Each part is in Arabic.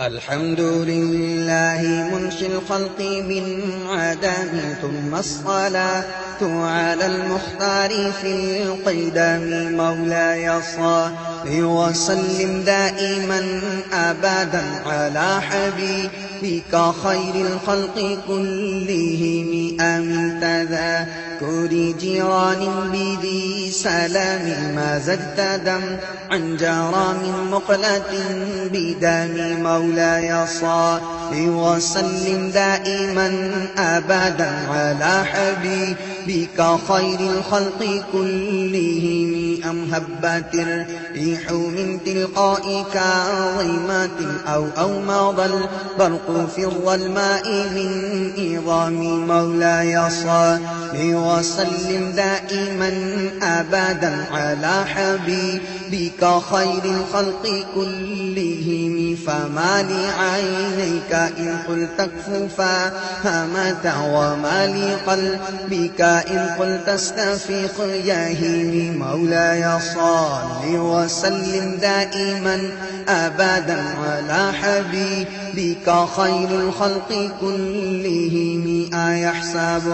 الحمد لله منشي الخلق من عدم، ثم الصلاة على المختار في القدم. مولاي صل وسلم دائما أبدا على حبيبك خير الخلق كلهم. أمن تذكر جيران بذي سلام، ما زدت دم عن جرام مقلة بدم. مولاي صل وسلم دائما أبدا على حبيبك خير الخلق كلهم. أم هبت الريح من تلقاء كاظمة، أو مضى البرق في الظلماء من إظام. مولاي صل وسلم دائما أبدا على حبيبك خير الخلق كلهم. فما لعينيك إن قلت اكففا همت، وما لقلبك إن قلت استفيق يهيم. مولاي صل وسلم دائما أبدا على حبيبك خير الخلق كلهم. أيحسب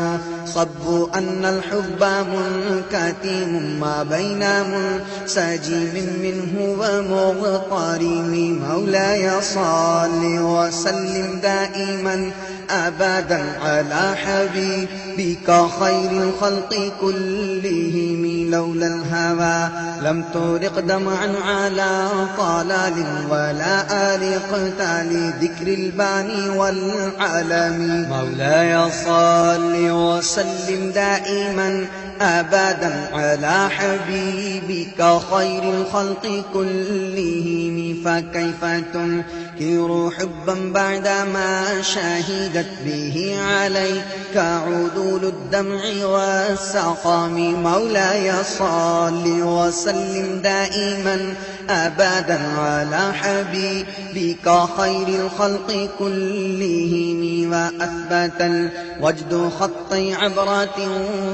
صب أن الحب منكتم، ما بين منسجم منه ومغترم. مولاي صل وسلم دائما أبدا على حبيبك خير الخلق كلهم. لولا الهوى لم ترق دمعا على طلال، ولا أرقت لذكر الباني والعالم. مولاي صل وسلم دائما أبدا على حبيبك خير الخلق كلهم. فكيف تنكر حبا بعدما شهدت به عليك عدول الدمع والسقام. مولاي صل وسلم دائما أبدا على حبيبك خير الخلق كلهم. وأثبت الوجد خطي عبرة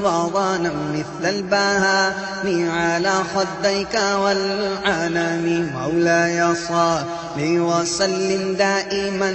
وضانا مثل البهام على خديك والعنم. مولاي صل وسلم دائما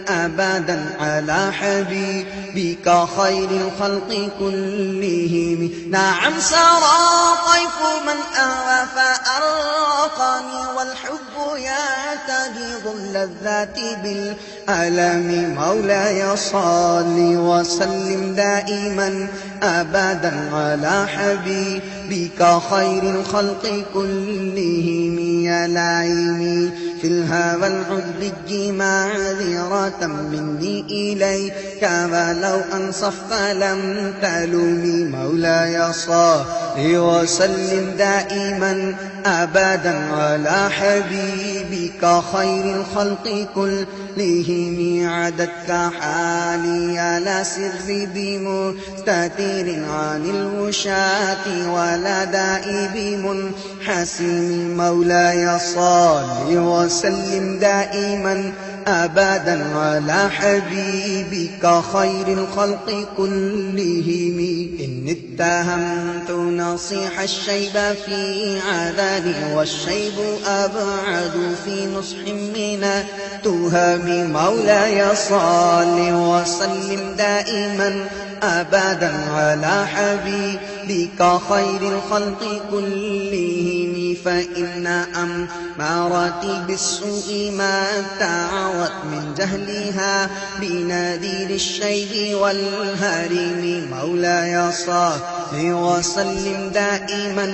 أبدا على حبيبك خير الخلق كلهم. نعم سرى طيف من أهوى فأرقني، والحب يعتدض اللذات بالألم. مولاي صل وسلم دائما أبدا على حبيبك خير الخلق كلهم. يا لعيني في الهوى العذب معذرة مني إليك، ولو أنصفت لم تلومي. مولاي صل وسلم دائما أبدا على حبيبك خير الخلق كلهم. عدتك حالي على سر بمستتير عن الوشاة ولا دائب منحسم. مولاي صل وسلم دائما أبدا على حبيبك خير الخلق كلهم. إن اتهمت نصيح الشيب في عذابي، والشيب أبعد في نصح من التهم. مولاي صل وسلم دائما أبدا على حبيبك خير الخلق كلهم. فإن أمارتي بالسوء ما تعوت من جهلها بنذير الشيب والهرم. مولاي صل وسلم دائما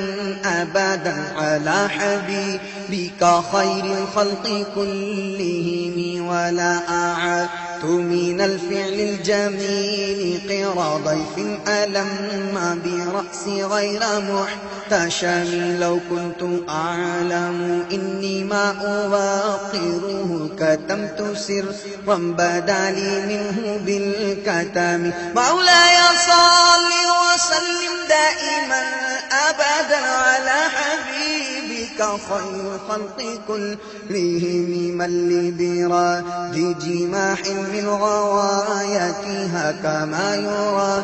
أبدا على حبيبك خير الخلق كلهم. ولا أعدت من الفعل الجميل قرى ضيف ألم برأسي غير محتشم. لو كنت أعلم إني ما أواقره كتمت سرا بدا لي منه بالكتم. مولاي صل وسلم دائما أبدا على حبيبك خير الخلق كلهم. من لي براج جماح من غوايتها كما يرى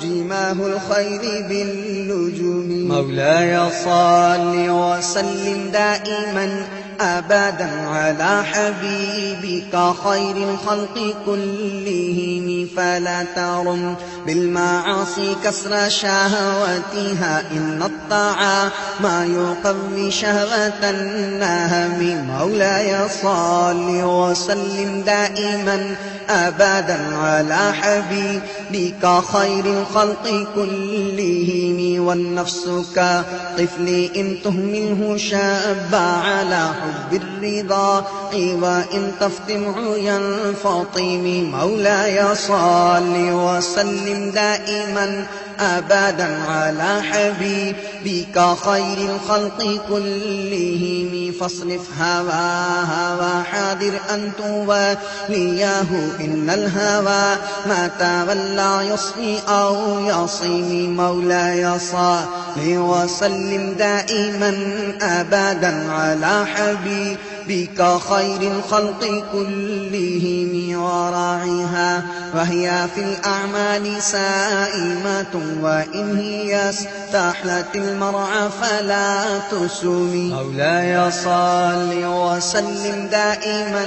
جماه الخير بالنجوم. مولاي صل وسلم دائما أبدا على حبيبك خير الخلق كلهم. فلا ترم بالمعاصي كسر شهوتها، إن الطاعة ما يقوي شهوة النهم. مولاي صل وسلم دائما أبدا على حبيبك خير الخلق كلهم. والنفس كطفل إن تهمله شاب على حب الرضا، وإن تفتمع ينفطم. مولاي صل وسلم دائما أبدا على حبيبك خير الخلق كلهم. فاصرف هواها وحاذر أن تواليه، إن الهوى ما تولى يصفي أو يصيم. مولاي صل وسلم دائما أبدا على حبيبك خير الخلق كلهم. وراعيها وهي في الأعمال سائمة، وإن هي استحلت المرعى فلا تسمي. مولاي صل وسلم دائما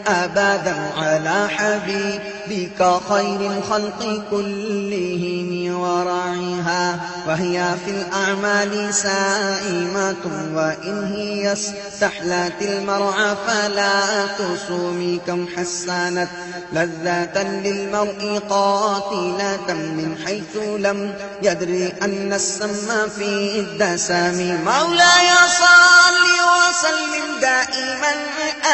أبدا على حبيبك خير الخلق كلهم. وراعيها وهي في الأعمال سائمة، وإن هي استحلت المرعى فلا تصوم. كم حسنت لذة للمرء قاتلة من حيث لم يدري أن السم في الدسم. مولاي صل وسلم دائما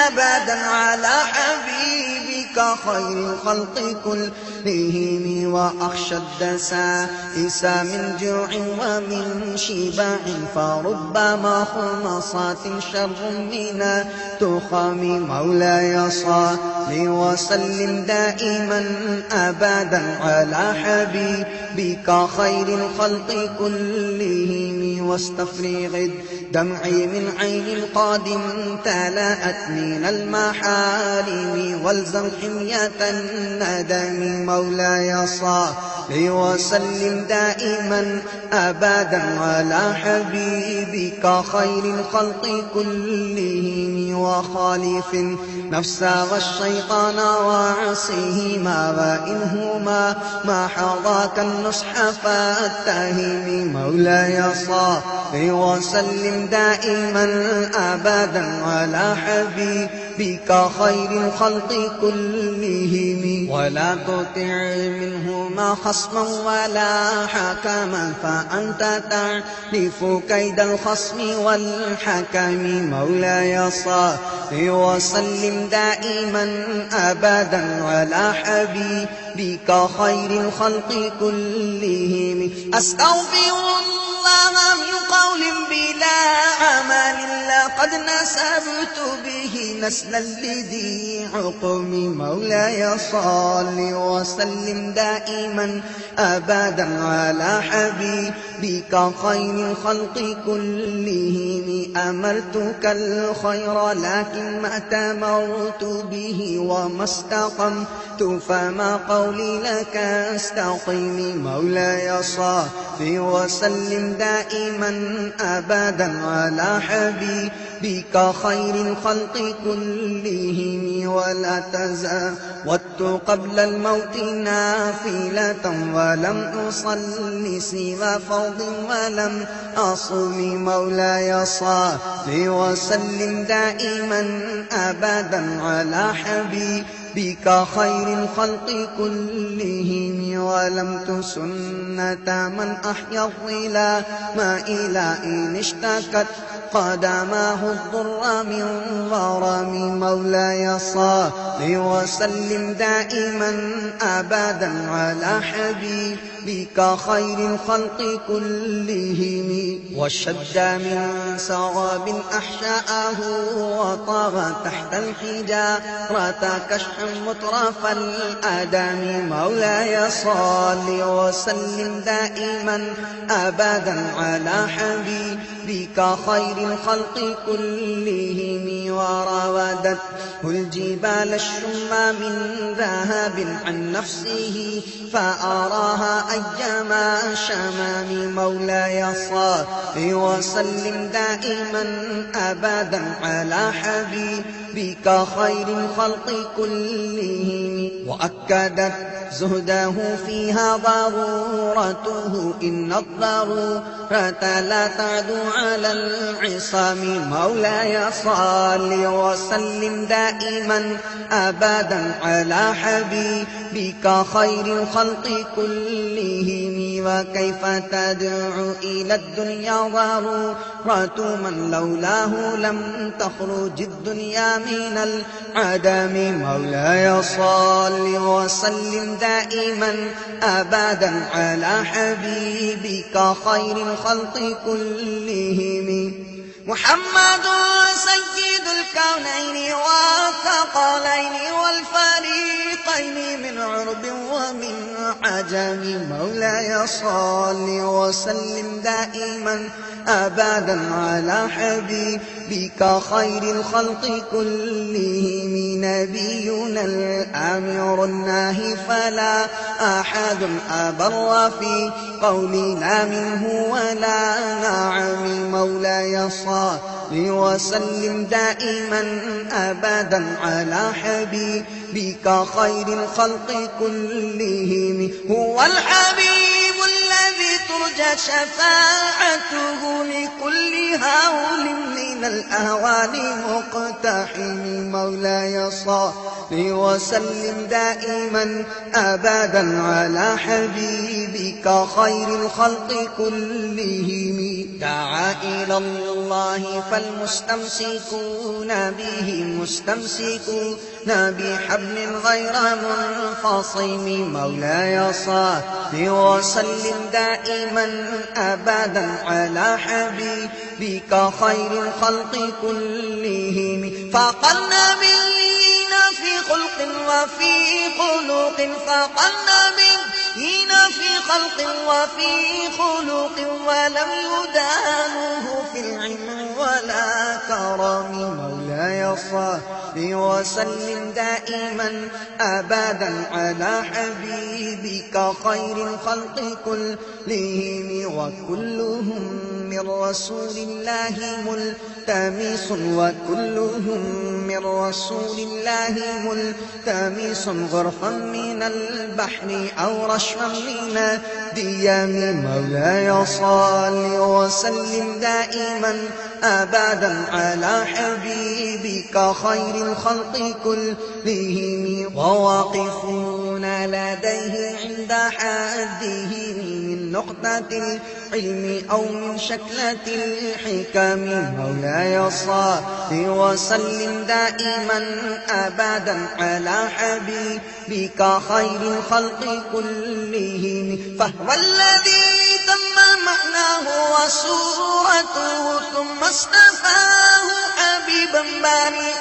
أبدا على حبيبك خير الخلق كلهم. وأخشى الدسائس من جوع ومن شباع، فربما خمصات شر من التخم. مولاي صل وسلم دائما أبدا على حبيبك خير الخلق كلهم. واستفرغ الدمع من عين قادم امتلأت من المحارم، والزم حمية الندم. مولاي صل وسلم دائما أبدا على حبيبك خير الخلق كلهم. وخالف النفس والشيطان وعصيهما، وإنهما ما حظاك النصح فاتهم. مولاي صل وسلم دائما أبدا على حبيبك خير الخلق كلهم. ولا تطع منهما خصما ولا حكما، فأنت تعرف كيد الخصم والحكم. مولاي صل وسلم دائما أبدا على حبيبك خير الخلق كلهم. أستغفر الله من قول بلا عمل، لقد نسبت به نسلا لذي عقم. مولاي صل وسلم دائما أبدا على حبيبك خير الخلق كلهم. أمرتك الخير لكن ما أتمرت به، وما استقمت فما قولي لك استقم. مولاي صل وسلم دائما أبدا على حبيبك خير الخلق كلهم. ولا تزودت قبل الموت نافلة، ولم أصل سوى فرض ولم أصم. مولاي صل وسلم دائما أبدا على حبيبك خير الخلق كلهم. ولم تسنة من أحيا الظلام إلى إن اشتكت قدماه الضر من ورم. مولاي صل وسلم دائما أبدا على حبيبك خير الخلق كلهم. وشد من سراب أحشاءه وطغى تحت الحجارة كشحا مترف الأدم. مولاي صل وسلم دائما أبدا على حبيبك بك خير الخلق كلهم وراودته الجبال الشم من ذهب عن نفسه فأراها أيما شمام مولاي صل وسلم دائما أبدا على حبيبك خير الخلق كلهم وأكدت زهده فيها ضرورته إن الضرورة لا تعدو على العصام مولاي صل وسلم دائما أبدا على حبيبك خير الخلق كلهم وكيف تدعو إلى الدنيا ضرورة من لولاه لم تخرج الدنيا من العدم مولاي صل وسلم دائما أبدا على حبيبك خير الخلق كلهم محمد سيد الكونين والثقلين والفريقين من عرب ومن عجم مولاي صل وسلم دائما أبدا على حبيبك خير الخلق كلهم نبينا الآمر الناهي فلا أحد أبر في قولنا منه ولا نعم مولاي صل وسلم دائما أبدا على حبيبك خير الخلق كلهم هو الحبيب الذي ترجى شفاعته لكل هول من الأهوال مقتحم مولاي صل وسلم دائما أبدا على حبيبك خير الخلق كلهم دعا إلى الله فالمستمسكون به مستمسكون بحبل غير منفصم مولاي صل وسلم دائما أبدا على حبيبك خير الخلق كلهم فقى النبيين في خلق وفي خلق فقى النبيين في خلق وفي خلق ولم يدانوه في العلم ولا كرم مولاي صل وسلم دائما أبدا على حبيبك خير الخلق كلهم وكلهم من رسول الله ملتمس وكلهم من رسول الله ملتمس غرفا من البحر أو رشفا من الديم مولاي صل وسلم دائما أبدا على حبيبك خير الخلق كلهم وواقفون لديه عند حده من نقطة العلم أو من شكلة الحكم مولاي صل وسلم دائما أبدا على حبيبك خير الخلق كلهم فهو الذي تم معناه وصورته ثم اصطفاه حبيبا بارئ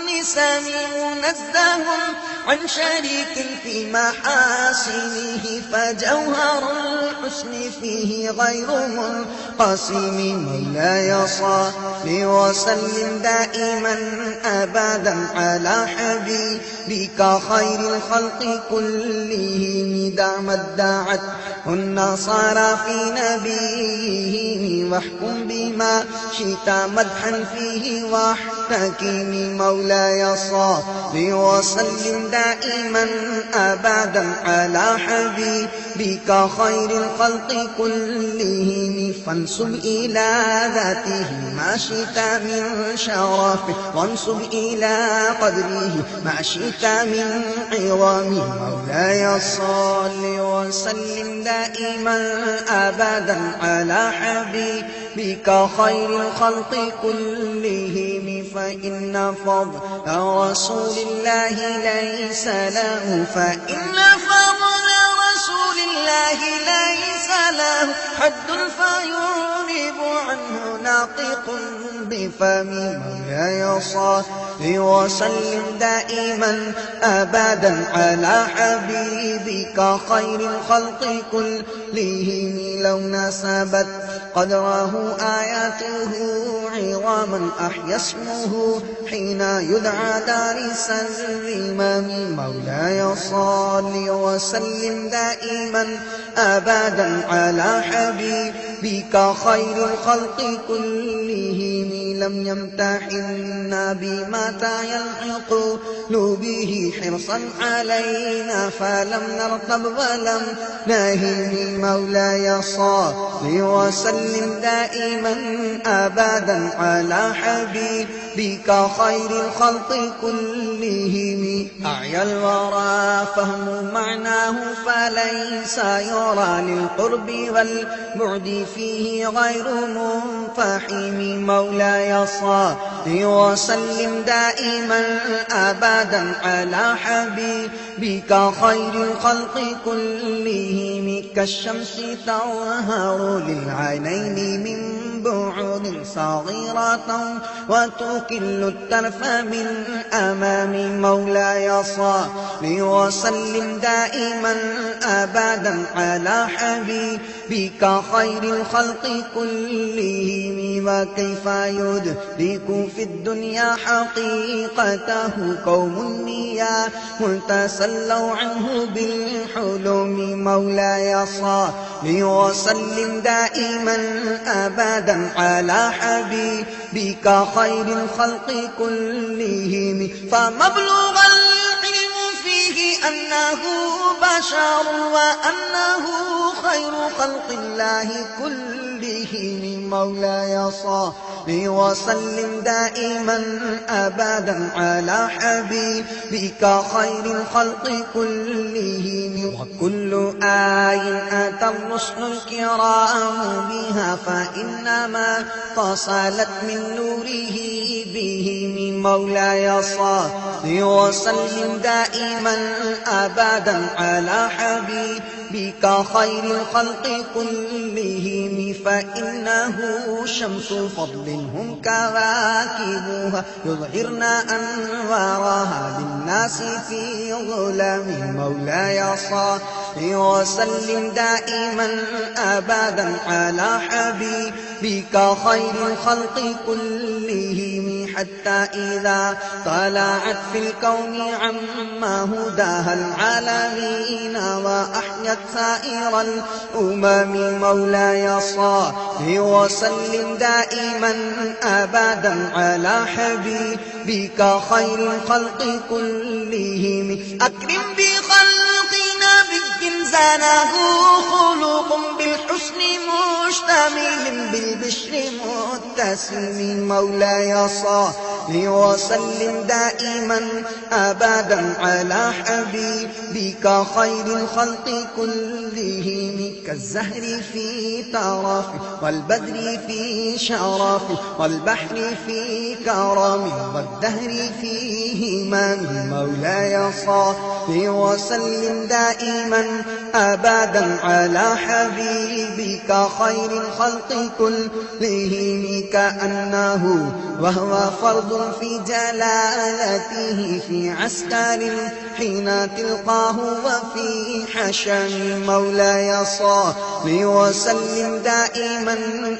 النسام منزه عن شريك في محاسنه فجوهر الحسن فيه غير منقسم مولاي صل وسلم دائما أبدا على حبيبك خير الخلق كلهم دعمت دعت النصارى في نبيه واحكم بما شئت مدحا فيه واحتكم مولاي صل وسلم دائما أبدا على حبيبك خير الخلق كلهم فانسب إلى ذاته ما شئت من شرفه وانسب إلى قدره ما شئت من عظمه مولاي صل وسلم دائما أبدا على حبيبك خير الخلق كلهم فإن فضل رسول الله ليس له فإن فضل رسول الله ليس له حد فيغنب عنه ناطق بفم مولاي صل وسلم دائما أبدا على حبيبك خير الخلق كلهم لو نسبت قدره آياته عظاما أحيا اسمه حين يدعى دارس الإمام مولاي صل وسلم دائما أبدا على حبيبك خير الخلق كلهم لم يمتحنا بما يلحق به حرصا علينا فلم نرتب ولم نهن مولاي صل وسلم دائما أبدا على حبيبك خير الخلق كلهم أعيا الورى فهم معناه فليس يرى للقرب والبعد فيه غير منفحم مولاي صل وسلم دائما أبدا على حبيبك خير الخلق كلهم كالشمس تظهر للعينين من بعد صغيرة وتكل الترف من أمام مولاي صل وسلم دائما أبدا على حبيبك خير الخلق كلهم وكيف يدرك في الدنيا حقيقته قوم نيا تسلوا عنه بالحلم مولاي صل وسلم دائما أبدا على حبيبك خير الخلق كلهم فمبلغ العلم فيه أنه بشر وأنه خير خلق الله كلهم مولاي صل وسلم دائما أبدا على حبيبك خير الخلق كلهم وكل آي أتى الرسل الكرام بها فإنما اتصلت من نوره بهم مولاي صل وسلم دائما أبدا على حبيبك خير الخلق كلهم فإنه شمس فضل هم كواكبها يظهرن أنوارها للناس في ظلام مولاي صل وسلم دائما أبدا على حبيبك خير الخلق كلهم حتى إذا طلعت في الكون عما هداها العالمين وأحيت سائر الأمم مولاي صل وسلم دائما أبدا على حبيبك خير الخلق كلهم أكرم بخلق نبي زانه خلق بالحسن مشتمل بالبشر متسم مولاي صل وسلم دائما أبدا على حبيبك خير الخلق كلهم كالزهر في طرفه والبدر في شرفه والبحر في كرمه والدهر في همام مولاي صل وسلم دائما أبدا على حبيبك خير الخلق كلهم كأنه وهو فرد في جلالته في عسكر حين تلقاه وفي حشم مولاي صل وسلم دائما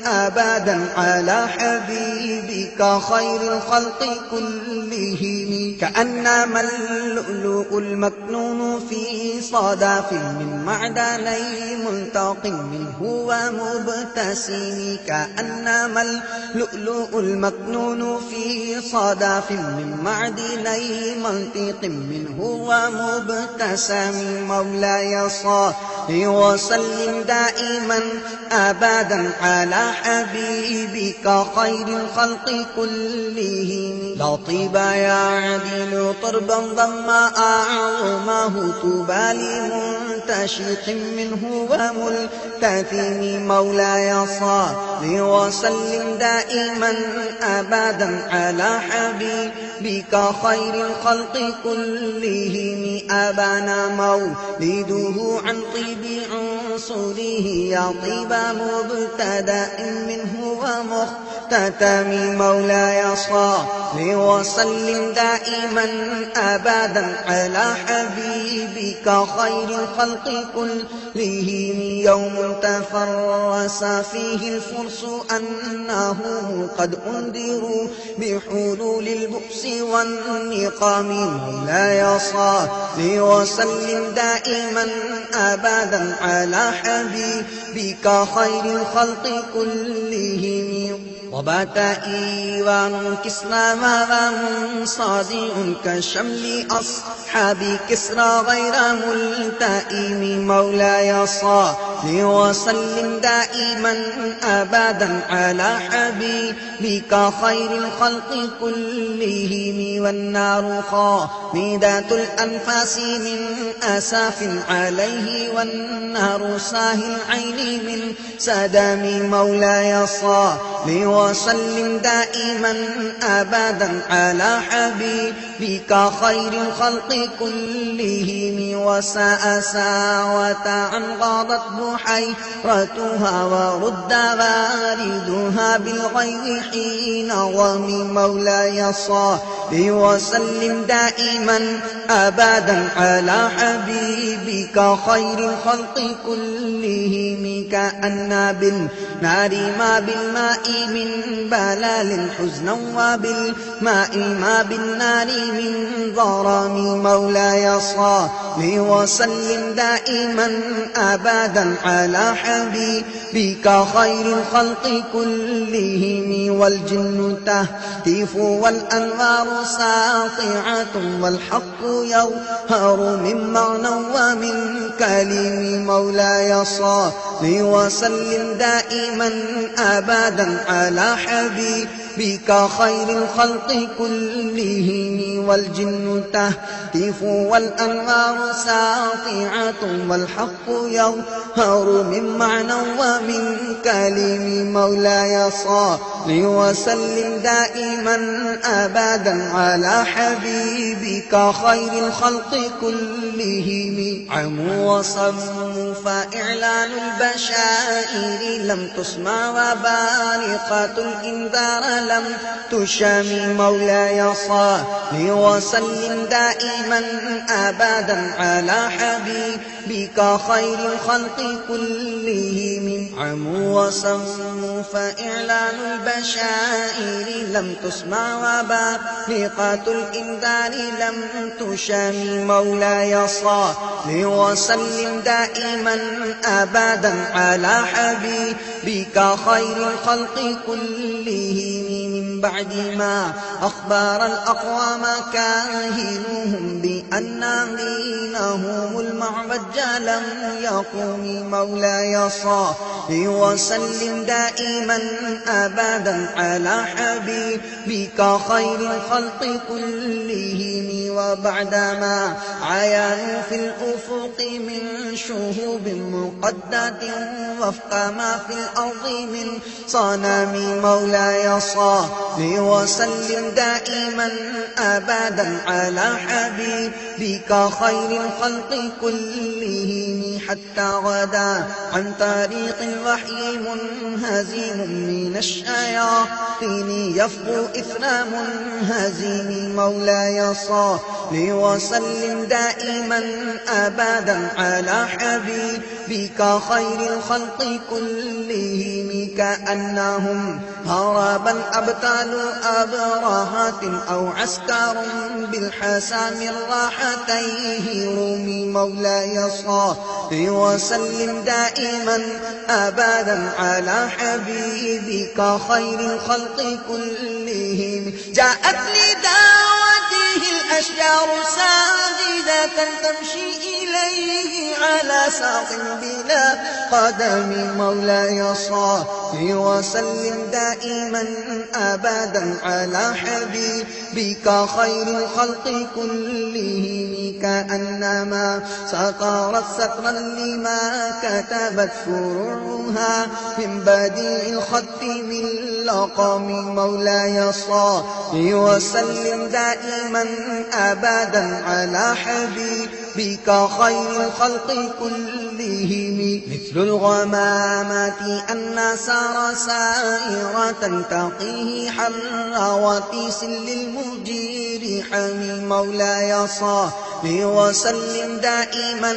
أبدا على حبيبك خير الخلق كلهم كأنما اللؤلؤ المكنون في صدف من معدني منتق منه ومبتسم كأنما اللؤلؤ المكنون في صدف من معدني منطق منه ومبتسم مولاي صل وسلم دائما أبدا على حبيبك خير الخلق كلهم لا طيب يعدل طربا ضم أعظمه طوبى لمنتشق منه وملتثم مولاي صل وسلم دائما أبدا على حبيبك خير الخلق كلهم أبانا مولده عن طيب عنصره يا طيب مبتدأ منه تتامي مولاي صل وسلم دائما أبدا على حبيبك خير الخلق كلهم يوم تفرس فيه الفرس أنه قد أنذروا بحلول البؤس والنقام مولاي صل وسلم دائما أبدا على حبيبك خير الخلق كلهم وبات إيوان كسرى ماذا منصادع كشمل أصحاب كسرى غير ملتئم مولاي صل وسلم دائما أبدا على حبيبك خير الخلق كلهم والنار خامدة الأنفاس من أساف عليه والنار ساهي العين من سدام مولاي صل وسلم دائما أبدا على حبيبك خير الخلق كلهم وساء ساوة عن غاضت بحيرتها ورد غاردها بالغيظ حين ومن مولاي صل وسلم دائما أبدا على حبيبك خير الخلق كلهم كأن بالنار ما بالماء من بلال حزنا وبالماء ما بالنار من ضرام مولاي صل وسلم دائما أبدا على حبيبك خير الخلق كلهم والجن تهتف والأنوار ساطعة والحق يظهر من معنى ومن كلم مولاي صل وسلم دائما أبدا على حبيبك خير الخلق كلهم والجن تهتف والأنوار ساطعة والحق يظهر من معنى ومن كلم مولاي صل وسلم دائما أبدا على حبيبك خير الخلق كلهم عموا وصموا فإعلان البشائر لم تسمع وبارقة الإنذار لم تشم مولاي صل وسلم دائما أبدا على حبيبك خير الخلق كلهم عموا وصموا فإعلان البشائر لم تسمع وبارقة الإنذار لم تشم مولاي صل وسلم دائما أبدا على حبيبك خير الخلق كلهم من بعد ما أخبر الأقوام كاهنهم بأن دينهم المعوج لم يقوم مولاي صل وسلم دائما أبدا على حبيبك خير الخلق كلهم وبعدما عيانوا في الأفق من شهوب مقدة وفق ما في الأرض من صنم مولاي صل وسلم دائما أبدا على حبيبك خير الخلق كلهم حتى غدا عن طريق الوحي منهزم من الشياطين يفقو إثر منهزم مولاي صل وسلم دائما أبدا على حبيبك خير الخلق كلهم كأنهم هربا أبطال أبرهات أو عسكر بالحسام الراحتيه رومي مولاي صل وسلم دائما أبدا على حبيبك خير الخلق كلهم جاءت لدعوته الأشجار ساجدة تمشي إليه على ساق بلا قدم مولاي صل وسلم دائما أبدا على حبيبك خير الخلق كلهم كأنما سقرت سقرا لما كتبت فروعها من بديع الخط من الأقام مولاي صل وسلم دائما أبدا على حبيبك خير الخلق كلهم مثل الغمامات أن سار سائرة تقيه حر وتيس للمجير حمي مولاي صل وسلم دائما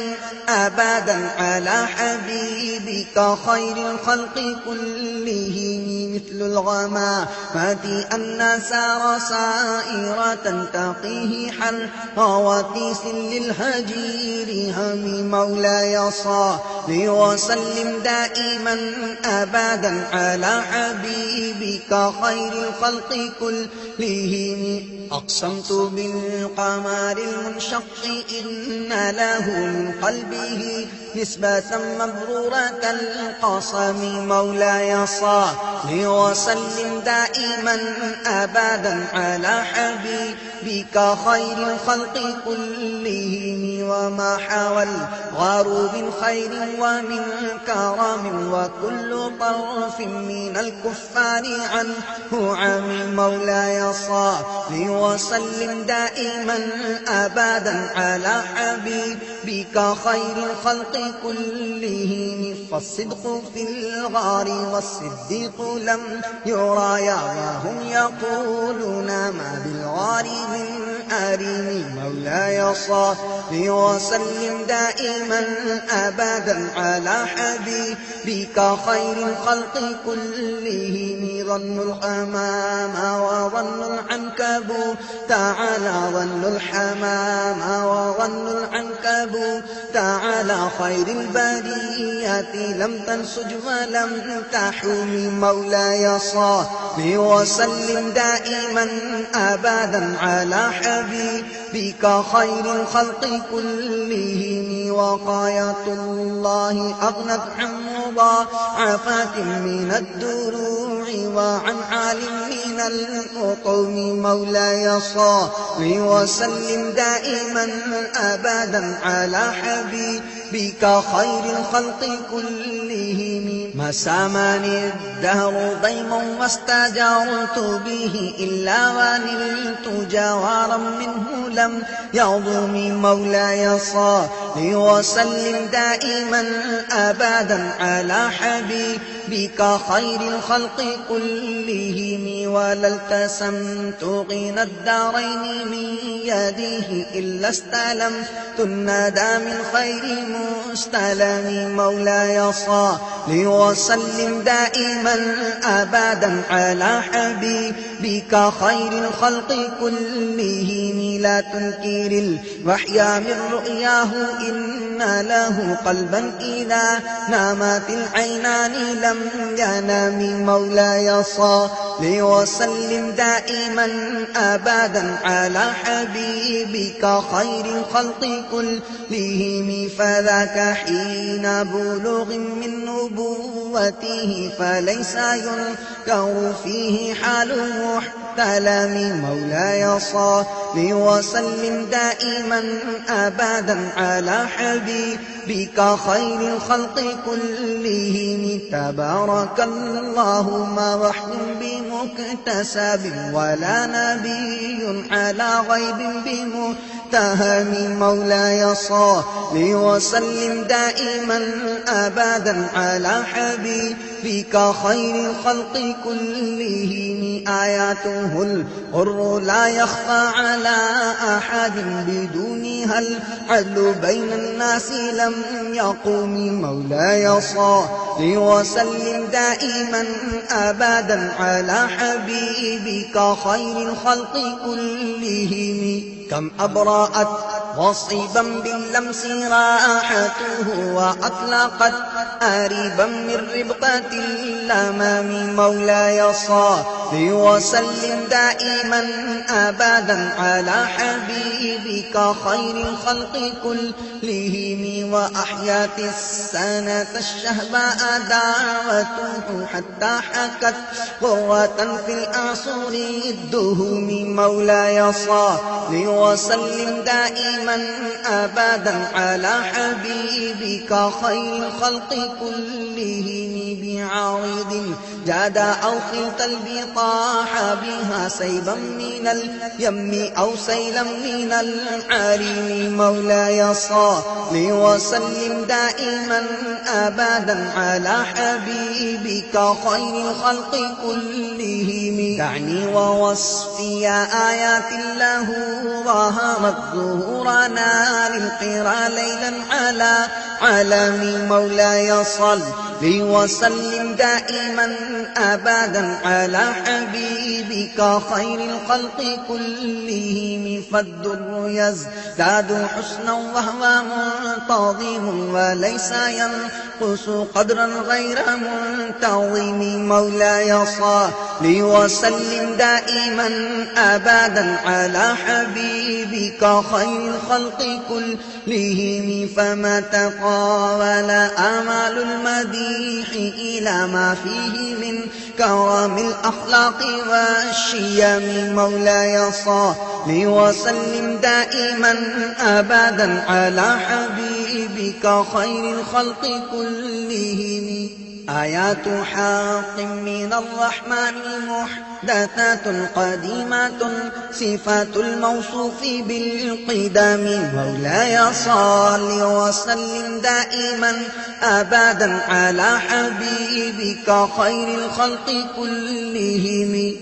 أبدا على حبيبك خير الخلق كلهم مثل الغمامات أن سار سائرة تقيه حر وتيس للهجير همي مولاي صل وسلم دائما أبدا على حبيبك خير الخلق كلهم أقسمت بالقمر المنشق إن له من قلبه نسبة مبرورة القسم مولاي صل وسلم دائما أبدا على حبيبك خير الخلق كلهم وما حوى الغار من خير ومن كرم وكل طرف من الكفار عنه عمي مولاي صل وسلم دائما أبدا على حبيبك خير الخلق كلهم فالصدق في الغار والصديق لم يرايا وهم يقولون ما بالغار من أريم مولاي صل وسلم دائما أبدا على حبيبك خير الخلق كلهم ظن الحمام وظن العنكبوت تعالى ظن الحمام وظن العنكبوت تعالى خير البرية لم تنسج ولم تحوم مولاي صل وسلم دائما أبدا على حبيبك خير الخلق كلهم وقاية الله أغنت عن مضاعفات من الدروع وعن عالم من القوم مولاي صل وسلم دائما أبدا على حبيبك خير الخلق كلهم ما سامني الدهر ضيما واستجرت به إلا ونلت جوارا منه لم يعظم مولاي صل وسلم دائما أبدا على حبيبك خير الخلق كلهم ولا التسمت غنى الدارين من يده إلا استلمت الندى من خير مستلم مولاي صل وسلم دائما أبدا على حبيبك خير الخلق كلهم لا تنكر الوحي من رؤياه إن له قلبا إذا نامت العينان لم ينام مولاي صل وسلم دائما أبدا على حبيبك خير الخلق كلهم فذاك حين بلوغ من نبوته فليس ينكر فيه حال محتلم مولاي صل وسلم دائما أبدا على حبيبك خير الخلق كلهم تبارك الله ما وحي بمكتسب ولا نبي على غيب بمتهم مولاي صل وسلم دائما أبدا على حبيبك خير الخلق كلهم آياته الغر لا يخفى على أحد بدونها العدل بين الناس لم يقوم مولاي صل وسلم دائما أبدا على حبيبك خير الخلق كلهم كم أبرأت وصيبا باللمس راحته وأطلقت أريبا من ربقة الأمام مولاي صل وسلم دائما أبدا على حبيبك خير الخلق كلهم وأحيات السنة الشهباء دعوته حتى حكت قوة في الأعصر الدهم مولاي صل وسلم دائما أبدا على حبيبك خير الخلق كلهم بعارض جاد أو خلت البطاح بها سيبا من اليم أو سيلا من العريم مولاي صل وسلم دائما أبدا على حبيبك خير الخلق كلهم دعني ووصفي آيات الله ظهرت ظهورنا للقرى ليلا على عالم مولاي صل وسلم دائما أبدا على حبيبك خير الخلق كلهم فالدر يزداد حسنا وهو منتظم وليس ينقص قدرا غير منتظم مولاي صل وسلم دائما أبدا على حبيبك خير الخلق كلهم فما تقاول آمال المديح إلى ما فيه من كرم الأخلاق والشيم مولاي صل وسلم دائما أبدا على حبيبك خير الخلق كلهم آيات حق من الرحمن محدثات قديمات صفات الموصوف بالقدم مولاي صل وسلم دائما أبدا على حبيبك خير الخلق كلهم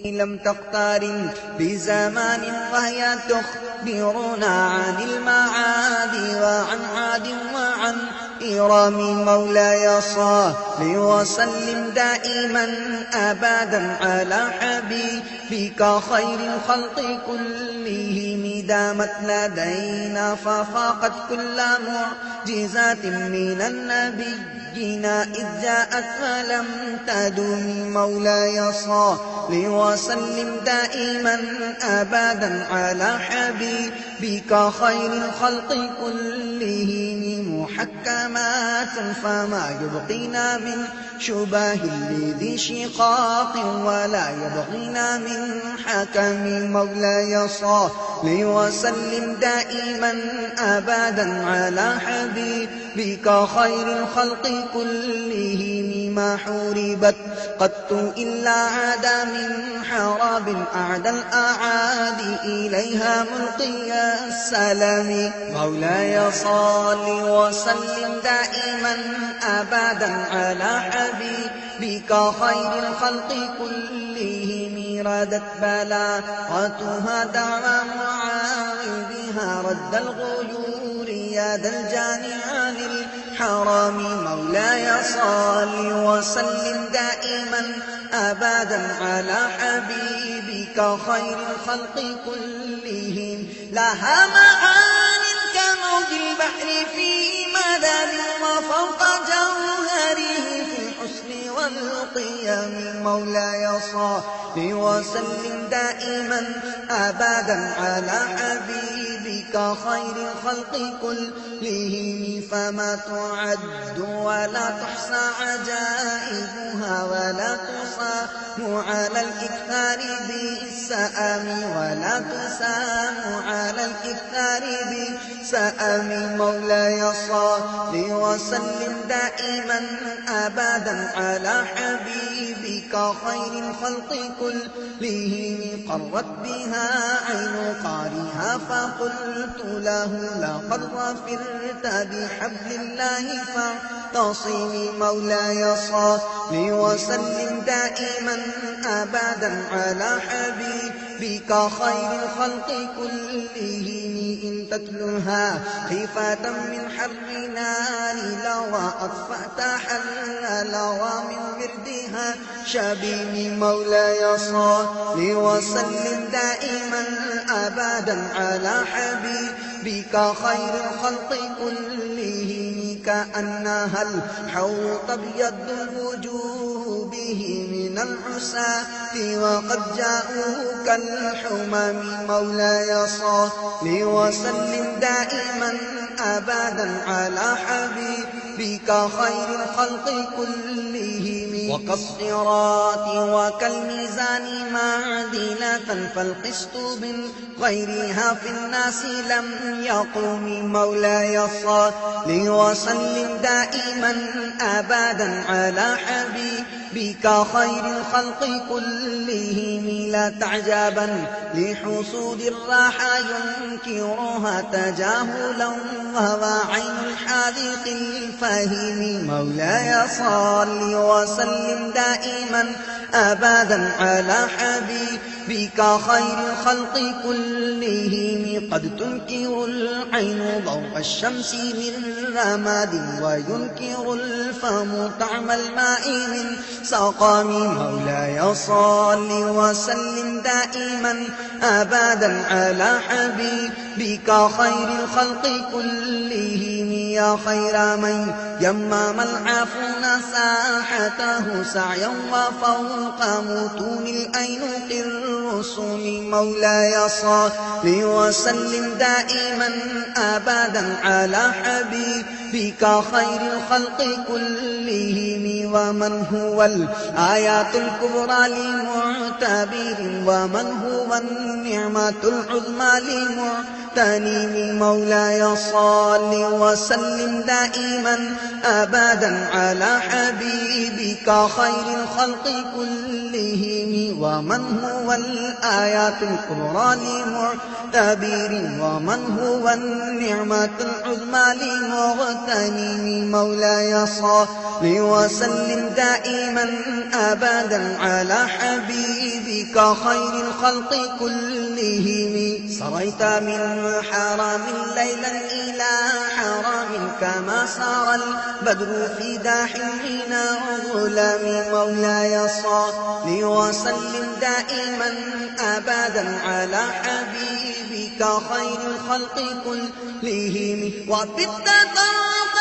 لم تقترن بزمان وهي تخبرنا عن المعاد وعن عاد وعن إرام مولاي صل وسلم دائما أبدا على حبيبك خير الخلق كلهم دامت لدينا ففاقت كل معجزات من النبيين إذ جاءت فلم تدم مولاي صل وسلم دائما أبدا على حبيبك خير الخلق كلهم محكمات فما يبقينا من شبه لذي شقاق ولا يبغينا من حكم مولاي صل وسلم دائما أبدا على حبيبك خير الخلق كلهم ما حوربت قط إلا عاد من حراب أعدى الأعادي إليها ملقي السلام مولاي صل وسلم دائما أبدا على حبيبك خير الخلق كلهم ردت بلاغتها دعوى معاوذها رد الغيور يد الجاني عن الحرام مولاي صل وسلم دائما أبدا على حبيبك خير الخلق كلهم لها معاني كموج البحر في مدد وفوق جوهره في الحسن والقيم مولاي صل وسلم دائما أبدا على حبيبك خير الخلق كلهم فما تعد ولا تحصى عجائبها ولا تصام على الإكثار بالسآم ولا تسام على الإكثار بالسآم مولاي صل وسلم دائما أبدا على حبيبك خير الخلق كلهم قرت بها عين قارها فقلت له لقد ظفرت بحبل الله فاعتصم مولاي صل وسلم دائما أبدا على حبيبك خير الخلق كلهم إن تتلها خيفة من حر نار لوى أطفأت حل لوى من وردها شبيب مولاي صل وسلم دائما أبدا على حبيبك خير الخلق كلهم كأنها الحوض أبيض الوجوه به من العساة وقد جاءوا كالحمام مولاي صل وسلم دائما أبدا على حبيبك خير الخلق كلهم وكالصراط وكالميزان معدلة فالقسط من غيرها في الناس لم يقوم مولاي صل وسلم دائما أبدا على حبيبك خير الخلق كلهم لا تعجبا لحصول الراحة ينكرها تجاهلا وهو عين الحاذق الفاهم مولاي صل وسلم دائما أبدا على حبيبك خير الخلق كلهم قد تنكر العين ضوء الشمس من رماد وينكر الفم طعم الماء من سقام مولاي صل وسلم دائما أبدا على حبيبك خير الخلق كلهم يا خير من يمم العفو ساحته سعيا وفوق متون الأينق الرسوم مولاي صل وسلم دائما أبدا على حبيبك خير الخلق كلهم ومن هو الآيات الكبرى لمعتبر ومن هو النعمة العظمى لمعتنم مولاي صل وسلم دائما أبدا على حبيبك خير الخلق كلهم ومن هو الآيات الكبرى لمعتبر ومن هو النعمة العظمى لمغتنم مولاي صل وسلم دائما أبدا على حبيبك خير الخلق كلهم سريت من حرام ليلا إلى حرام كما سار البدر في داح من الظلام مولاي صل وسلم دائما أبدا على حبيبك خير الخلق كلهم وبت ترق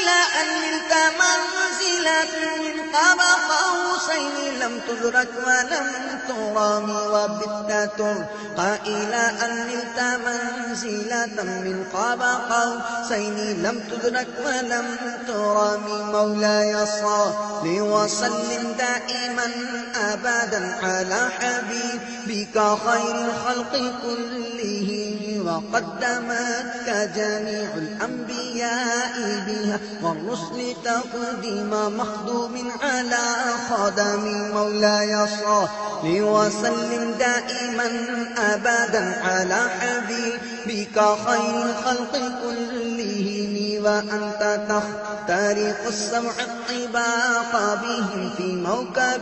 إلى أن نلت منزلة من قاب قوسين لم تدرك ولم ترام وبت ترقى إلى أن نلت منزلة من قاب قوسين لم تدرك ولم ترام مولاي صل وسلم دائما أبدا على حبيبك خير الخلق كلهم وقدمتك جميع الأنبياء بها والرسل تقديم مخدوم على خدم مولاي صل وسلم دائما أبدا على حبيبك خير الخلق كلهم وأنت تخترق السبع الطباق بهم في موكب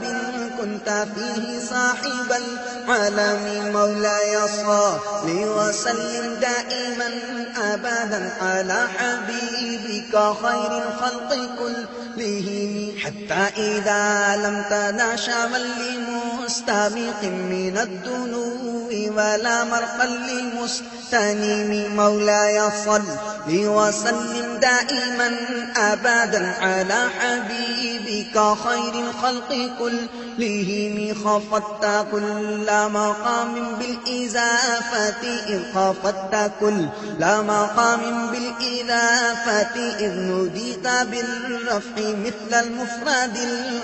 كنت فيه صاحب العالم مولاي صل وسلم دائما أبدا على حبيبك خير الخلق كلهم حتى إذا لم تناشى لمستبق من الدنو ولا مرقا لمستنيم مولاي صل وسلم دائما أبدا على حبيبك خير الخلق كلهم خفضت كل مقام بالإزافة إذ خفضت كل مقام بالإضافة إذ نوديت بالرفع مثل المفرد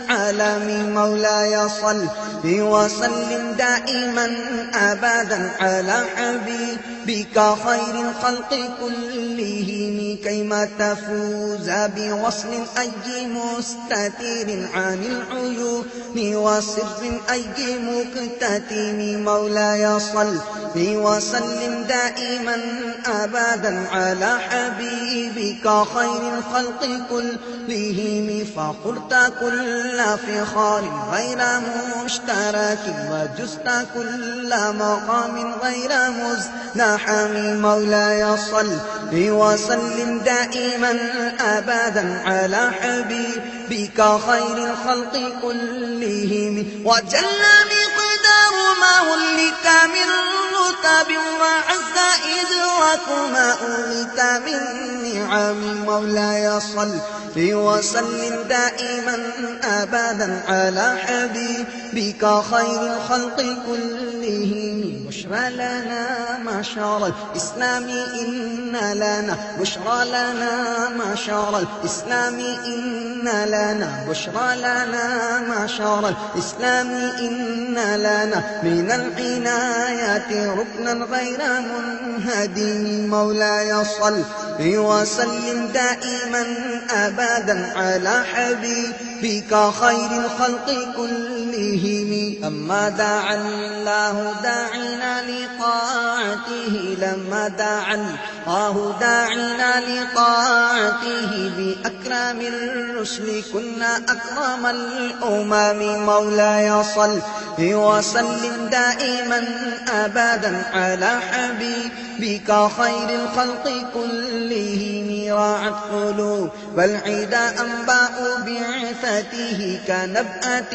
العالم مولاي صل وسلم دائما أبدا على حبيبك خير الخلق كلهم كيما تفوز بوصل أي مستتير عن العيون وسر أي مكتتم مولاي صل وسلم دائما أبدا على حبيبك خير الخلق كلهم فقلت كل فخار غير مشترك وجزت كل مقام غير مزدحم مولاي صل وسلم دائما أبدا على حبيبك خير الخلق كلهم وجل مقدار ما هلك من رتب وعز إدراك ما أولت من نعم مولاي صل وسلم دائما أبدا على حبيبك بك خير الخلق كلهم. بشرى لنا معشر الإسلام إن لنا بشرى لنا معشر الإسلام إن لنا بشرى لنا معشر الإسلام إن لنا من العنايات ركنا غير منهدم. مولاي صل وسلم دائما أبدا على حبيبك خير الخلق كلهم. أما دعا الله داعنا لطاعته لما دعا الله داعنا لطاعته بأكرم الرسل كنا أكرم الأمم. مولاي صل وسلم دائما أبدا على حبيبك خير الخلق كلهم. راعت قلوب والعدا أنباء بعثته كنبأة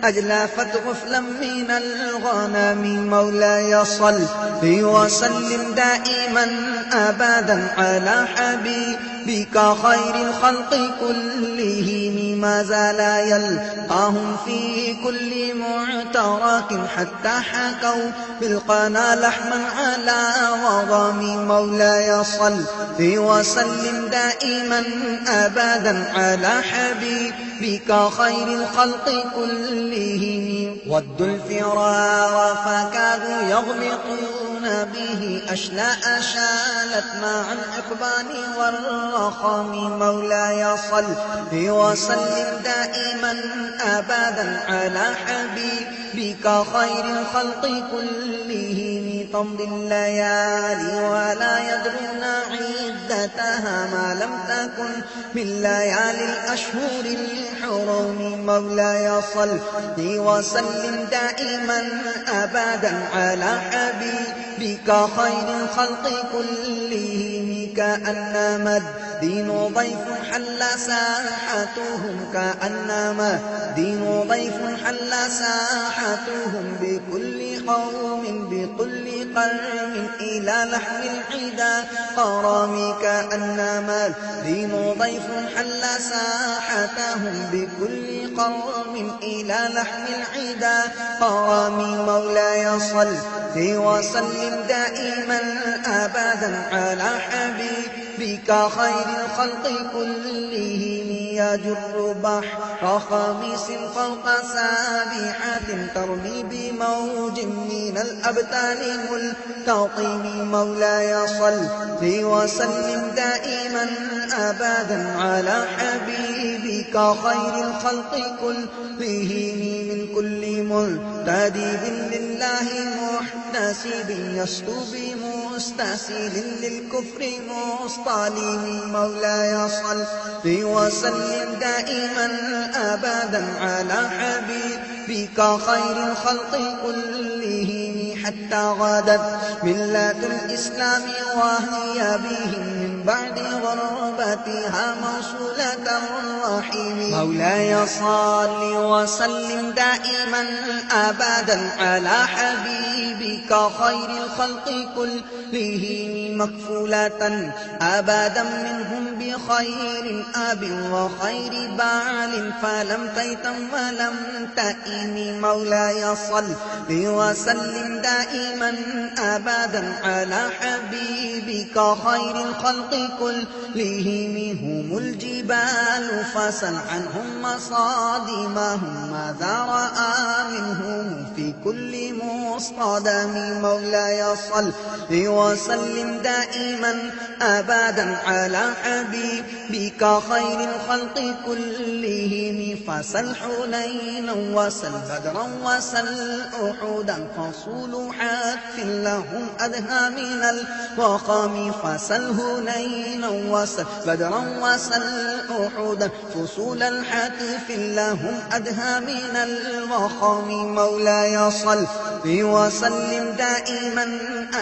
أجلافت غفلا من الغنم. مولاي صل وسلم دائما أبدا على حبيبك خير الخلق كلهم. ما زال يلقاهم في كل معترك حتى حكوا بالقنا لحما على وضم. مولاي صل وسلم دائما أبدا على حبيبك خير الخلق كلهم. ودوا الفرار فكادوا يغمقون به أشلاء شالت مع الإقبال والرخام. مولاي صل وسلم دائما أبدا على حبيبك خير الخلق كلهم. تمضي الليالي ولا يدرون عدتها ما لم تكن من ليالي الأشهر الحرم. مولاي صل وسلم دائما أبدا على حبيبك خير الخلق كلهم. كأنما الدين ضيف حل ساحتهم كأنما الدين ضيف حل ساحتهم بكل قوم بكل قرم إلى لحم العدا قرام. كأنما الدين ضيف حل ساحتهم بكل قوم إلى لحم العدا قرام. مولاي صل وسلم دائما أبدا على حبيبك خير الخلق كلهم. يجر بحر خميس فوق سابحة ترمي بموج من الأبتال ملتطم. مولاي صل وسلم دائما أبدا على حبيبك خير الخلق كلهم. من كل منتدب لله محتسب يسطو بمستسيل للكفر مصطلم. مولاي صل وسلم دائما أبدا على حبيبك خير الخلق كلهم. حتى غادت ملة الإسلام وهي بهم من بعد غربتها موصولة الرحيم. مولاي صل وسلم دائما أبدا على حبيبك خير الخلق كلهم. مكفولة أبدا منهم بخير أب وخير بعل فلم تيتم ولم تئم. مولاي صل وسلم دائما أبدا على حبيبك خير الخلق كلهم. هم الجبال فسل عنهم مصادمهم ماذا رأى منهم في كل مصطدم. مولاي صل وسلم دائما أبدا على حبيبك خير الخلق كلهم. فسل حنينا وسل بدرا وسل أحدا فصول حتف لهم أدهى من الوخام. فسل هنينا وسل بدرا وسل أحدا فصول الحتف لهم أدهى من الوخام. مولاي صل وسلم دائما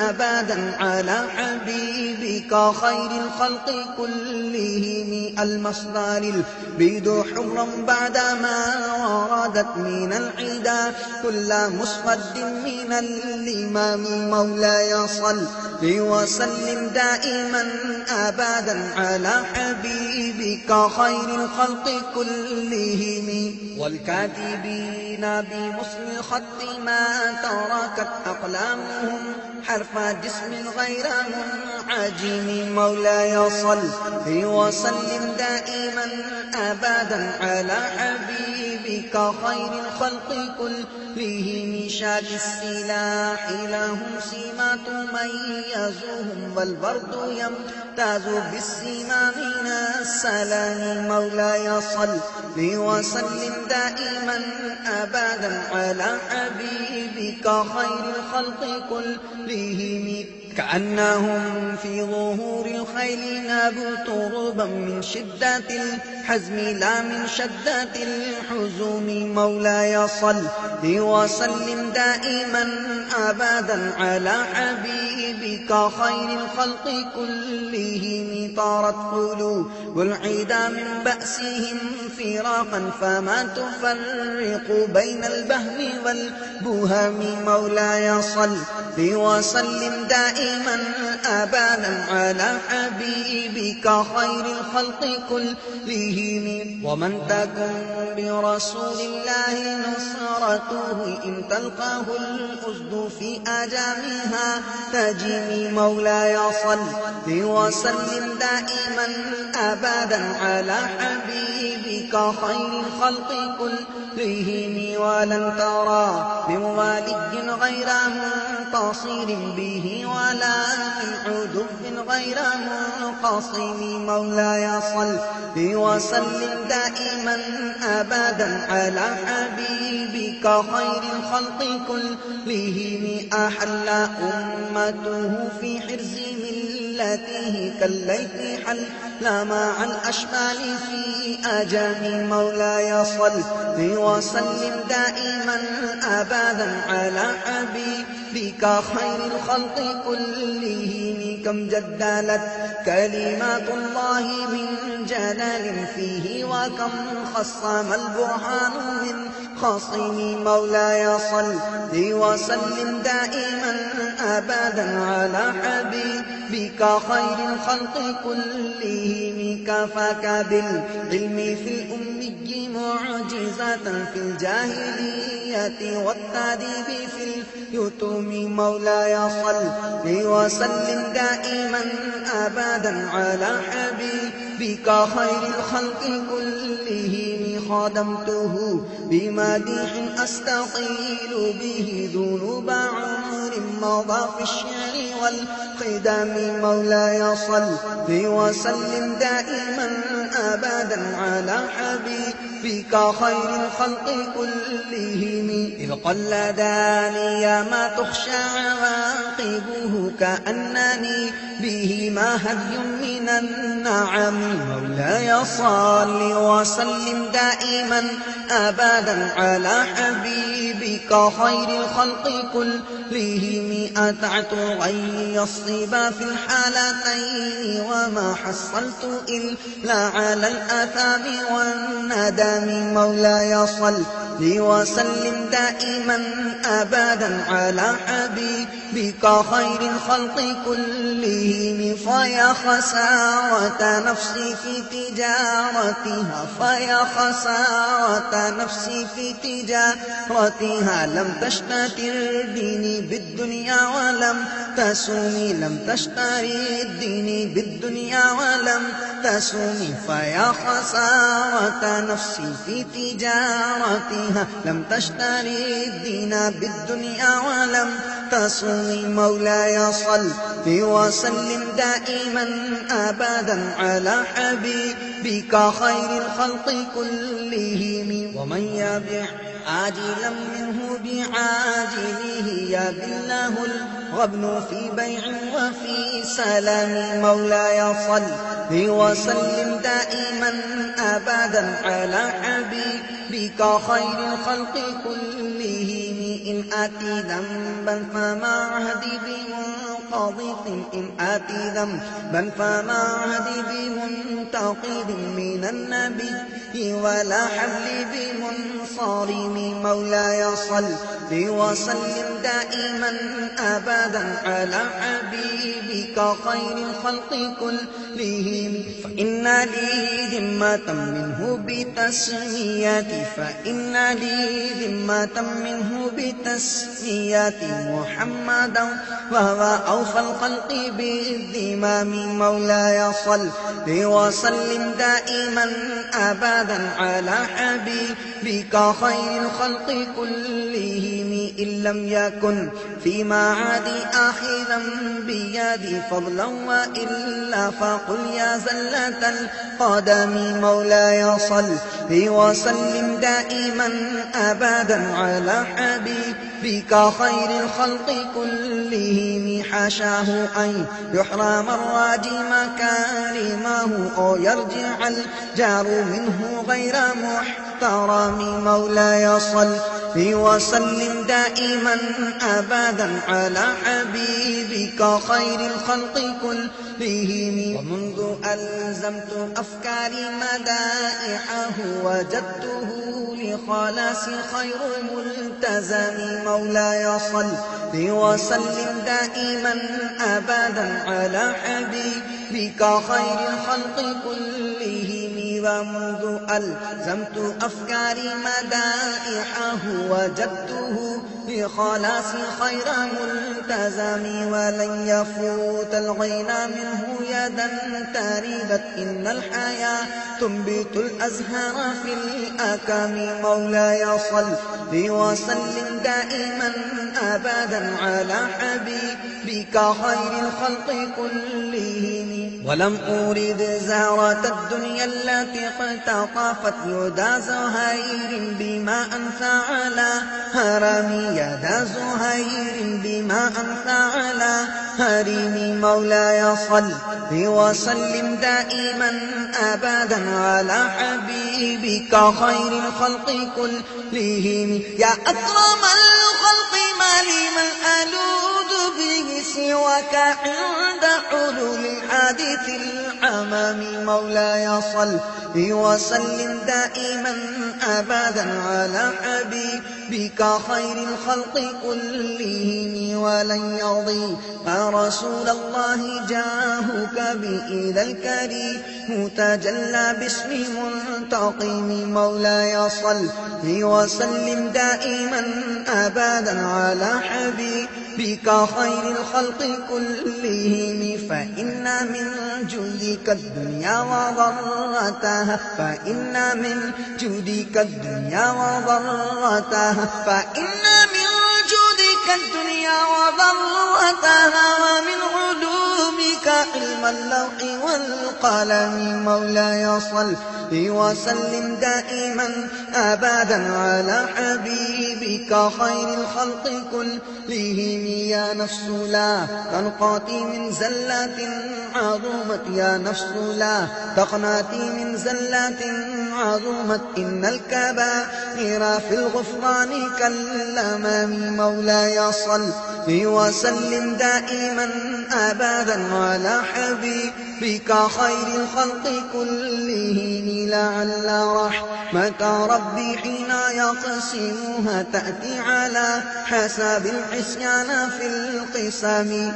أبدا على حبيبك خير الخلق كلهم. المصدر البيد حمرا بعدما وردت من العدا كل مسود من الإمام. مولاي صل وسلم دائما أبدا على حبيبك خير الخلق كلهم. والكاتبين بمصل الخط ما تركت أقلامهم حرف جسم غير منعجم. مولاي صل وسلم دائما أبدا على حبيبك خير الخلق كلهم. شاد السلاح لهم سمات تميزهم والبرد يمتاز بالسما من السلام. مولاي صل وسلم دائما أبدا على حبيبك خير الخلق كلهم. كأنهم في ظهور الخيل نابوا تربا من شدة الحزم لا من شدة الحزن. مولاي صل وسلم دائما أبدا على حبيبك خير الخلق كلهم. طارت قلوب العدا من بأسهم فراقا فما تفرق بين البهم والبهم. مولاي صل وسلم دائما أبدا على حبيبك خير الخلق كلهم. ومن تكن برسول الله نصرته إن تلقاه الأسد في أجامها تجمي. مولاي صل وسلم دائما أبدا على حبيبك خير الخلق كلهم. ولن ترى بموالي غير منتصر به ولا من عدو غير منقصم. مولاي صل وسلم دائما أبدا على حبيبك خير الخلق كلهم. أحل أمته في حرز ملته كالليث حل مع الأشمال في أجام. مولاي صل وسلم دائما أبدا على حبيبك خير الخلق كلهم. كم جدلت كلمات الله من جلال فيه وكم خصم البرهان من خصم. مولاي صل وسلم دائما أبدا على حبيبك خير الخلق كلهم. كفاك بالعلم في الأمي معجزة في الجاهلية والتأديب في اليتم. مولاي صل وسلم دائما أبدا على حبيبك خير الخلق كلهم. خدمته بمديح أستطيل به ذنوب عمر مضى في الشعر والقدم. مولاي صل وسلم دائما أبدا على حبيبك خير الخلق كلهم. إذ قلداني ما تخشى عواقبه كأنني به ما هدي من النعم. مولاي صل وسلم دائما أبدا على حبيبك خير الخلق كلهم. أتعت غي الصبا في الحالتين وما حصلت إلا على الآثام والندم. مولاي صل وسلم دائما أبدا على حبيبك خير الخلق كلهم. فيا خسارة نفسي في تجارتها فيا خسارة نفسي في تجارتها لم تشتري الدين بالدنيا ولم تسومي لم تشتري الدين بالدنيا ولم تسومي. فيا خسارة نفسي في تجارتها لم تشتري الدين بالدنيا ولم تسومي. مولاي صل وسلم دائما أبدا على حبيبك خير الخلق كلهم. ومن يبع عاجلا منه بعاجله يبله الغبن في بيع وفي سلام. مولاي صل وسلم دائما أبدا على حبيبك خير الخلق كلهم. إن آتي ذنبا فما عهدي بمنقضي إن آتي ذنبا فما عهدي بمنتقد من النبي ولا حبلي بمنصارم مولاي صل وسلم دائما أبدا على حبيبك خير الخلق كلهم فإن لي ذمة منه بتسميتي فإن لي ذمة منه بتسميتي محمدا وهو أوفى الخلق بالذمام مولاي صل وسلم دائما أبدا على حبيبك خير الخلق كلهم إن لم يكن في معادي آخذا بيدي فضلا وإلا فقل يا زلة القدم مولاي صل وسلم دائما أبدا على حبيبك خير الخلق كلهم حاشاه أن يحرم الراجي مكارمه أو يرجع الجار منه غير محترم مولاي صل وسلم دائما أبدا على حبيبك خير الخلق كلهم ومنذ ألزمت أفكاري مدائحه وجدته لخلاص خير ملتزم مولاي صل وسلم دائما أبدا على حبيبك خير الخلق كلهم ومنذ ألزمت أفكاري مدائحه وجدته بخلاص خير ملتزم ولن يفوت الغنى منه يدا تريدت إن الحياة تنبت الأزهار في الأكام مولاي صل وسلم دائما أبدا على حبيبك خير الخلق كلهم ولم أريد زهرة الدنيا التي اقتطفت يدا زهير بما أنثى على هرمي يدا زهير بما أنثى على هرمي مولاي صل وسلم دائما أبدا على حبيبك خير الخلق كلهم يا أكرم الخلق ما لي من ألوذ به سواك عند حلول الحادث العمام مولاي صل وسلم دائما أبدا على حبيبك خير الخلق كلهم ولن يضيق رسول الله جاهك بإذا الكريم تجلى باسم منتقم مولاي صل وسلم دائما أبدا على حبيبك خير الخلق كلهم فإن من جودك الدنيا وضرتها فإن من جودك الدنيا وضرتها فإن من جودك الدنيا وضرتها ومن علومك علم اللوح والقلم مولاي صل وسلم دائما أبدا على حبيبك خير الخلق كلهم يا نفس لا تنقاتي من زلات عظمت يا نفس لا تقناتي من زلات عظمت إن الكبائر في الغفران كالأمام مولاي صل وسلم دائما أبدا على حبيبك خير الخلق كلهم لعل رحمة ربي حين يقسمها تأتي على حساب العصيان في القسم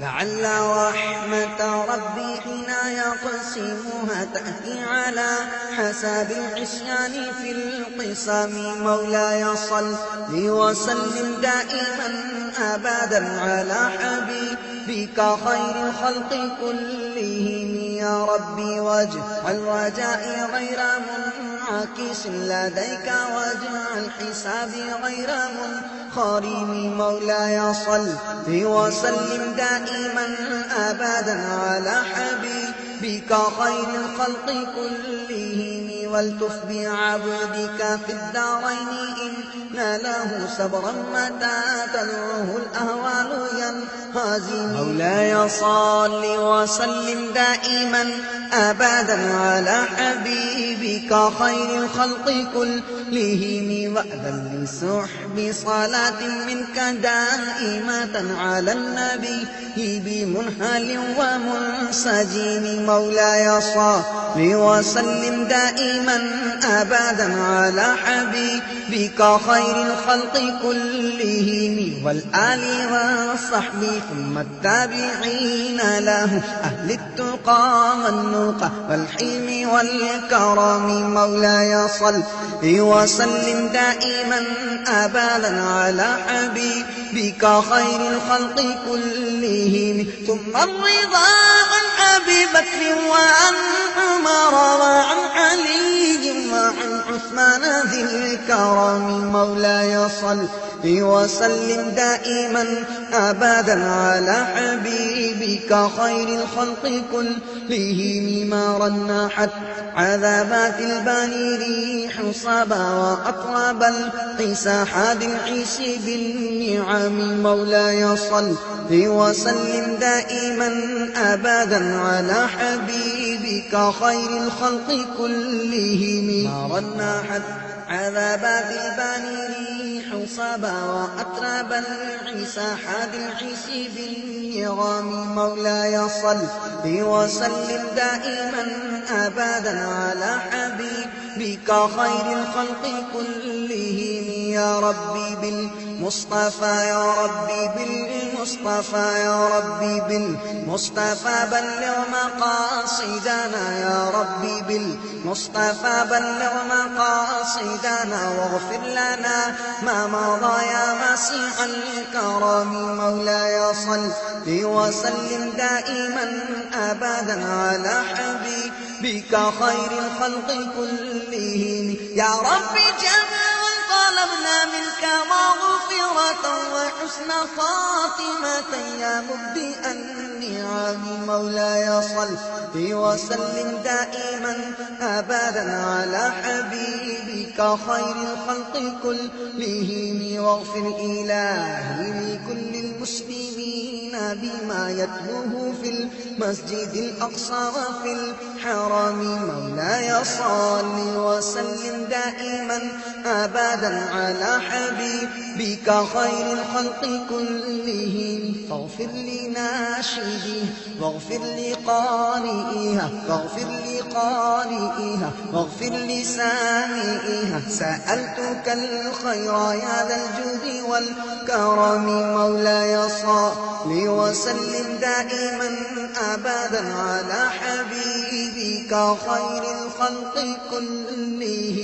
لعل رحمة ربي حين يقسمها تأتي على حساب العصيان في القسم مولاي صل وسلم دائما أبدا على حبيبك خير الخلق كلهم يا ربي واجعل رجائي غير منعكس لديك واجعل حسابي غير منخرم مولاي صل وسلم دائما أبدا على حبيبك خير الخلق كلهم والتف بعبدك في الدارين إن له صبرا متى تدعوه الأهوال ينهزم مولاي صل وسلم دائما أبدا على حبيبك خير الخلق كلهم وأذن لسحب صلاة منك دائمة على النبي بمنهل ومنسجم مولاي صل وسلم دائما أبدا على حبيبك خير الخلق كلهم والآل والصحب ثم التابعين له أهل التقى والنقى والحلم والكرم مولاي صل وسلم دائما أبدا على حبيبك خير الخلق كلهم ثم الرضا عن أبي بكر وعن عمر وعن علي وعن عثمان ذي الكرم مولاي صل وسلم دائما أبدا على حبيبك خير الخلق كلهم ما رنحت عذابات الباني ريح صبا وأطرب القساحات العيش بالنعم مولاي صل وسلم دائما أبدا على حبيبك خير الخلق كلهم ما رنحت عذابات الباني ريح صبا وأطرب العساحات العيش بالنعم مولاي صل وسلم دائما أبدا على حبيبك خير الخلق كلهم يا ربي بالمصطفى يا ربي بالمصطفى يا ربي بالمصطفى بلغ مقاصدنا يا ربي بالمصطفى بلغ مقاصدنا واغفر لنا ما مضى يا مسيح الكرم مولاي صل وسلم دائما أبدا على حبيبك خير الخلق كلهم يا ربي جميعا طلبنا منك مغفرة وحسن خاتمة يا مبدئ النعم مولاي صل وسلم دائما أبدا على حبيبك خير الخلق كلهم واغفر إلهي لكل المسلمين بما يتلوه في المسجد الأقصى وفي الحرم مولاي صل وسلم دائما أبدا على حبيبك خير الخلق كلهم فاغفر لناشده واغفر لقارئها واغفر لقارئها واغفر لسامئها سألتك الخير يا ذا الجود والكرم مولاي صل وسلم دائما أبدا على حبيبك خير الخلق كلهم